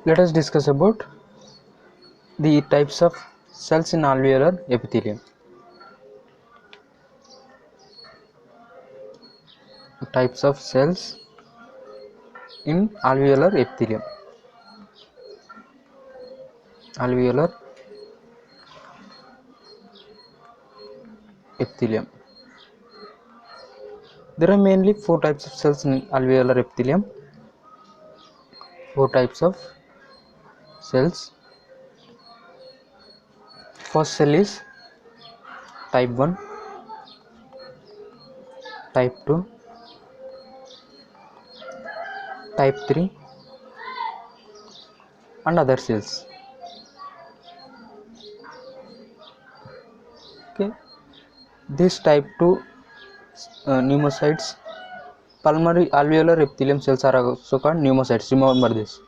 Let us discuss about the types of cells in alveolar epithelium. Types of cells in alveolar epithelium. Alveolar epithelium. There are mainly four types of cells in alveolar epithelium. Four types of cells. First cell is type 1, type 2, type 3 and other cells. Okay, this type 2 pneumocytes, pulmonary alveolar epithelium cells are also called pneumocytes. Remember this,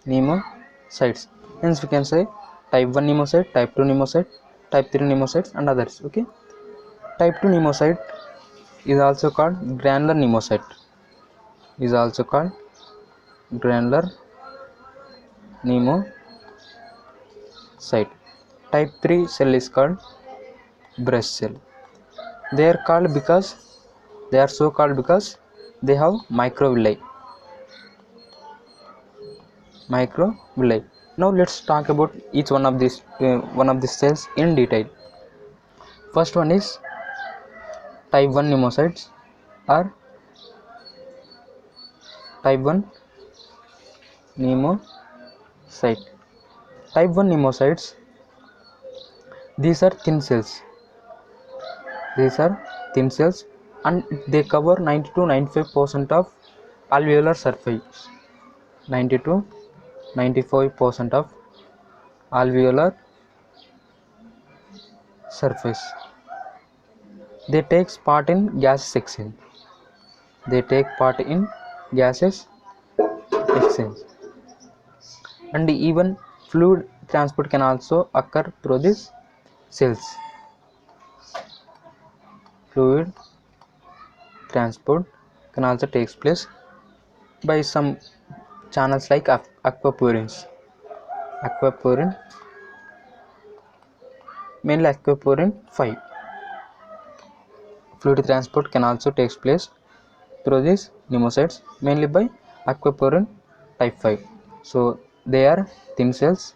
pneumocytes. Hence we can say type 1 pneumocyte, type 2 pneumocyte, type 3 pneumocytes and others. Okay, type 2 pneumocyte is also called granular pneumocyte. Is also called granular pneumocyte. Type 3 cell is called breast cell. They are called because they are so called because they have microvilli. Now let's talk about each one of these cells in detail. First one is type 1 pneumocytes or type 1 pneumocyte. Type 1 pneumocytes, these are thin cells. And they cover 90 to 95% of alveolar surface. 90 to 95% of alveolar surface. They take part in gases exchange. And even fluid transport can also occur through these cells. Fluid transport can also take place by some channels like aquaporins. Mainly aquaporin 5. Fluid transport can also take place through these pneumocytes, mainly by aquaporin type 5. So they are thin cells.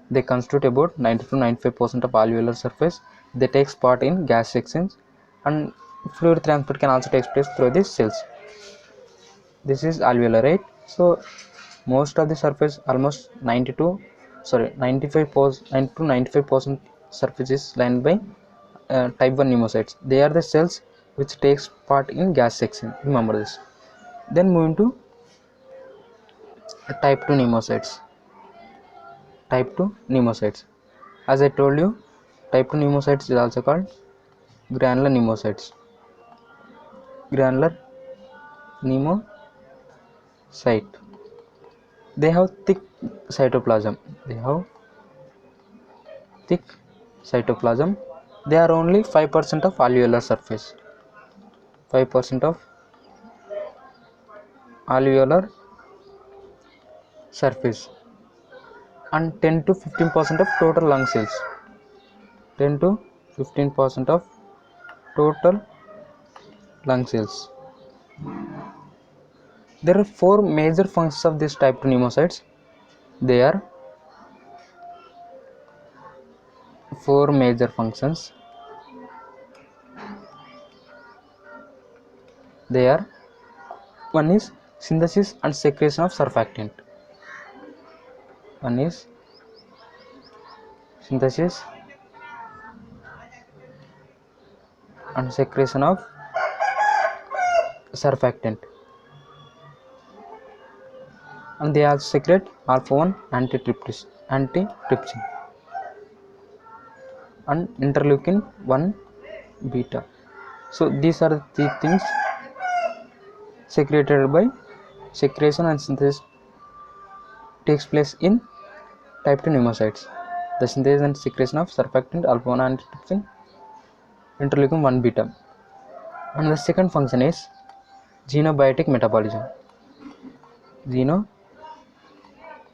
They constitute about 90 to 95% of alveolar surface. They take part in gas exchange, and fluid transport can also take place through these cells. This is alveolar, right? So most of the surface, almost 95% to 95% surface is lined by type 1 pneumocytes. They are the cells which takes part in gas exchange. Remember this. Then moving to type 2 pneumocytes. As I told you, type 2 pneumocytes is also called granular pneumocytes. They have thick cytoplasm. They are only 5% of alveolar surface. 5% of alveolar surface and 10 to 15% of total lung cells. 10 to 15% of total lung cells. There are four major functions of this type 2 pneumocytes. They are four major functions. They are: one is synthesis and secretion of surfactant. And they also secrete alpha-1 antitrypsin and interleukin 1 beta. So these are the three things secreted by secretion and synthesis takes place in type 2 pneumocytes. The synthesis and secretion of surfactant, alpha-1 antitrypsin, interleukin 1 beta. And the second function is xenobiotic metabolism.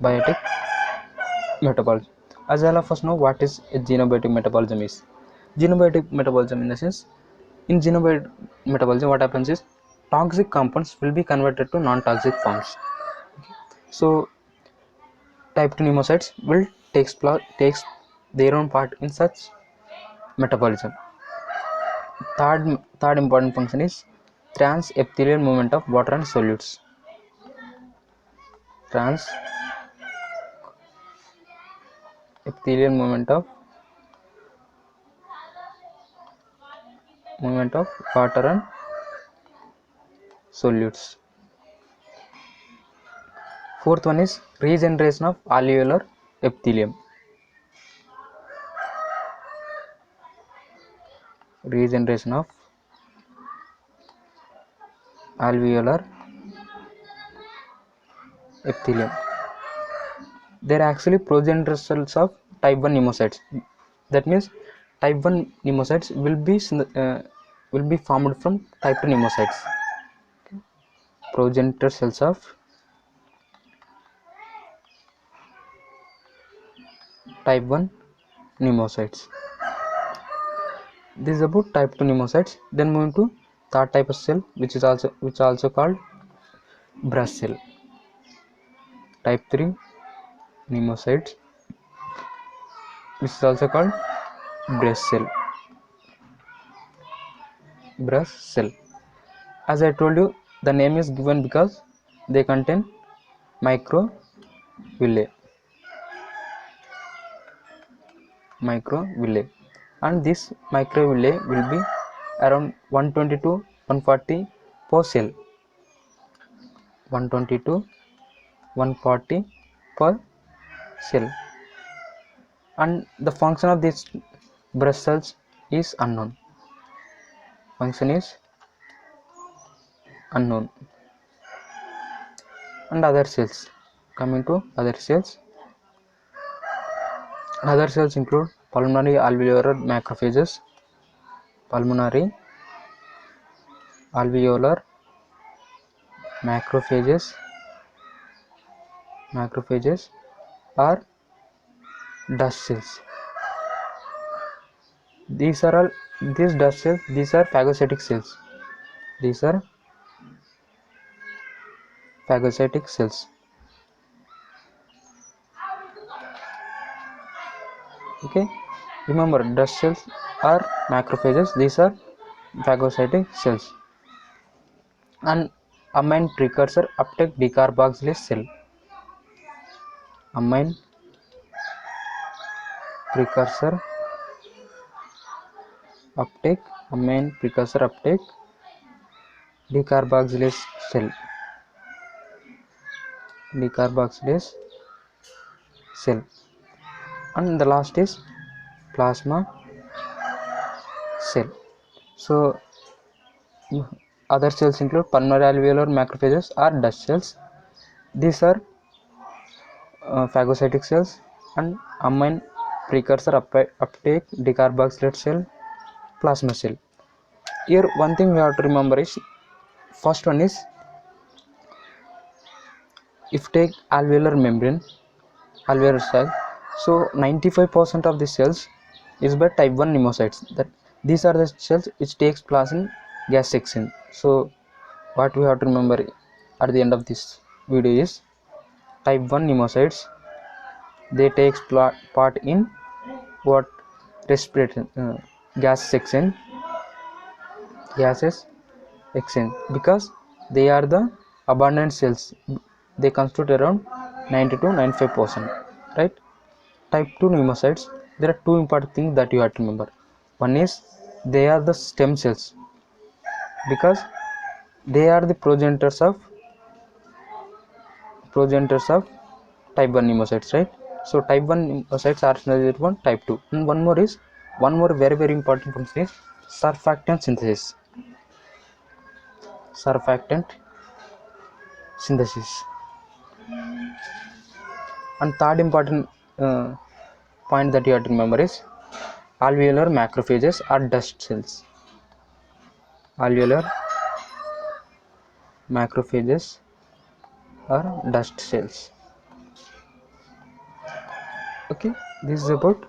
xenobiotic metabolism. As all of us know, what is a xenobiotic metabolism is. Xenobiotic metabolism, in the sense, in xenobiotic metabolism, what happens is toxic compounds will be converted to non-toxic forms. So type 2 pneumocytes will takes their own part in such metabolism. Third important function is trans-epithelial movement of water and solutes. Trans-epithelial movement of water and solutes. Fourth one is regeneration of alveolar epithelium. Regeneration of alveolar epithelium. They are actually progenitor cells of type 1 pneumocytes. That means type 1 pneumocytes will be formed from type 2 pneumocytes. Progenitor cells of type 1 pneumocytes. This is about type 2 pneumocytes. Then moving to third type of cell, which is also called brush cell. Type 3 pneumocytes, which is also called brush cell. Brush cell. As I told you, the name is given because they contain microvilli, and this microvilli will be around 120 to 140 per cell. 120 to 140 per cell, and the function of these brush cells is unknown. And other cells, coming to other cells include pulmonary alveolar macrophages. Pulmonary alveolar macrophages are dust cells. These are phagocytic cells. Okay, remember, dust cells are macrophages. These are phagocytic cells. And amine precursor uptake decarboxylase cell. Amine precursor uptake decarboxylase cell. And the last is plasma cell. So other cells include pulmonary alveolar macrophages are dust cells. These are phagocytic cells. And amine precursor uptake decarboxylate cell, plasma cell. Here one thing we have to remember is, first one is, if take alveolar cell, so 95% of the cells is by type 1 pneumocytes. That these are the cells which takes place in gas section. So what we have to remember at the end of this video is, type 1 pneumocytes, they takes part in what respiration gases exchange, because they are the abundant cells. They constitute around 90 to 95%, right? Type 2 pneumocytes, there are two important things that you have to remember. One is, they are the stem cells, because they are the progenitors of type 1 pneumocytes, right? So type 1 pneumocytes are related to type 2. And one more very very important function is surfactant synthesis. And third important point that you have to remember is, alveolar macrophages are dust cells. Alveolar macrophages are dust cells. Okay, this is about